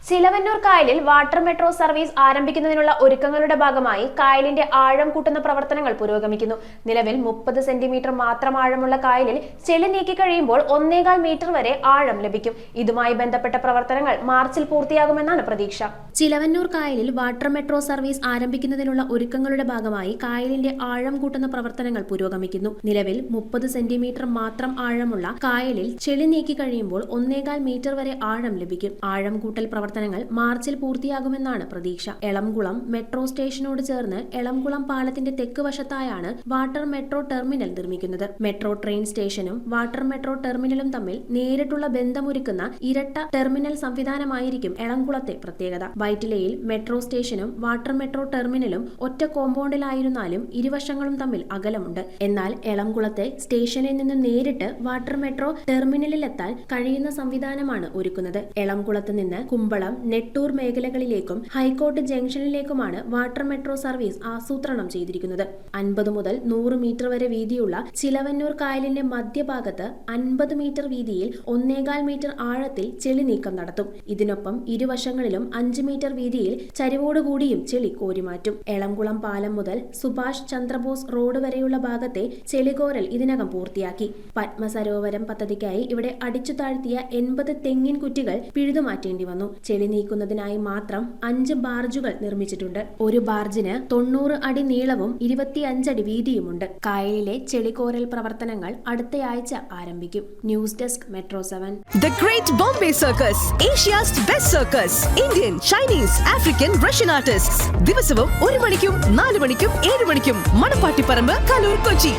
ചിലവന്നൂർ കായലിൽ water metro service ആരംഭിക്കുന്നതിനുള്ള ഒരുക്കങ്ങളുടെ ഭാഗമായി കായലിന്റെ ആഴം കൂട്ടുന്ന പ്രവർത്തനങ്ങൾ പുരോഗമിക്കുന്നു. നിലവിൽ 30 സെന്റിമീറ്റർ മാത്രം ആഴമുള്ള കായലിൽ ചെളി നീക്കി കഴിയുമ്പോൾ 1.25 മീറ്റർ വരെ ആഴം ലഭിക്കും. ഇതുമായി ബന്ധപ്പെട്ട പ്രവർത്തനങ്ങൾ മാർച്ചിൽ പൂർത്തിയാകുമെന്നാണ് പ്രതീക്ഷ. ചിലവന്നൂർ കായലിൽ വാട്ടർ മെട്രോ സർവീസ് ആരംഭിക്കുന്നതിനുള്ള ഒരുക്കങ്ങളുടെ ഭാഗമായി കായലിന്റെ ആഴം കൂട്ടുന്ന പ്രവർത്തനങ്ങൾ പുരോഗമിക്കുന്നു. നിലവിൽ 30 സെന്റിമീറ്റർ മാത്രം ആഴമുള്ള കായലിൽ ചെളി നീക്കി കഴിയുമ്പോൾ 1.25 മീറ്റർ വരെ ആഴം ലഭിക്കും. ആഴം കൂട്ടൽ പ്രവർത്തനങ്ങൾ മാർച്ചിൽ പൂർത്തിയാകുമെന്നാണ് പ്രതീക്ഷ. എളംകുളം മെട്രോ സ്റ്റേഷനോട് ചേർന്ന് എളംകുളം പാലത്തിന്റെ തെക്ക് വശത്തായാണ് വാട്ടർ മെട്രോ ടെർമിനൽ നിർമ്മിക്കുന്നത്. മെട്രോ ട്രെയിൻ സ്റ്റേഷനും വാട്ടർ മെട്രോ ടെർമിനലും തമ്മിൽ നേരിട്ടുള്ള ബന്ധമൊരുക്കുന്ന ഇരട്ട ടെർമിനൽ സംവിധാനമായിരിക്കും എളംകുളത്തെ പ്രത്യേകത. വൈറ്റിലയിൽ മെട്രോ സ്റ്റേഷനും വാട്ടർ മെട്രോ ടെർമിനലും ഒറ്റ കോമ്പൗണ്ടിലായിരുന്നാലും ഇരുവശങ്ങളും തമ്മിൽ അകലമുണ്ട്. എന്നാൽ എളംകുളത്തെ സ്റ്റേഷനിൽ നിന്ന് നേരിട്ട് വാട്ടർ മെട്രോ ടെർമിനലിലെത്താൻ കഴിയുന്ന സംവിധാനമാണ് ഒരുക്കുന്നത്. എളംകുളത്ത് നിന്ന് കുമ്പളം, നെട്ടൂർ മേഖലകളിലേക്കും ഹൈക്കോർട്ട് ജംഗ്ഷനിലേക്കുമാണ് വാട്ടർ മെട്രോ സർവീസ് ആസൂത്രണം ചെയ്തിരിക്കുന്നത്. 50 മുതൽ 100 മീറ്റർ വരെ വീതിയുള്ള ചിലവന്നൂർ കായലിന്റെ മധ്യഭാഗത്ത് 50 മീറ്റർ വീതിയിൽ 1.25 മീറ്റർ ആഴത്തിൽ ചെളി നീക്കം നടത്തും. ഇതിനൊപ്പം ഇരുവശങ്ങളിലും 5 മീറ്റർ വീതിയിൽ ചരിവോടുകൂടിയും ചെളി കോരിമാറ്റും. എളംകുളം പാലം മുതൽ സുഭാഷ് ചന്ദ്രബോസ് റോഡ് വരെയുള്ള ഭാഗത്തെ ചെളികോരൽ ഇതിനകം പൂർത്തിയാക്കി. പത്മസരോവരം പദ്ധതിക്കായി ഇവിടെ അടിച്ചു താഴ്ത്തിയ 80 തെങ്ങിൻ കുറ്റികൾ പിഴുതുമാറ്റേണ്ടി വന്നു. ചെളി നീക്കുന്നതിനായി മാത്രം 5 ബാർജുകൾ നിർമ്മിച്ചിട്ടുണ്ട്. ഒരു ബാർജിന് 90 അടി നീളവും 25 അടി വീതിയുമുണ്ട്. കായലിലെ ചെളികോരൽ പ്രവർത്തനങ്ങൾ അടുത്തയാഴ്ച ആരംഭിക്കും. News desk metro 7. The Great Bombay Circus, Asia's best circus. Indian, Chinese, African, Russian artists. ദിവസവും 1 മണിക്കും 4 മണിക്കും 7 മണിക്കും മണപ്പാട്ടിപ്പറമ്പ്, കലൂർ, കൊച്ചി.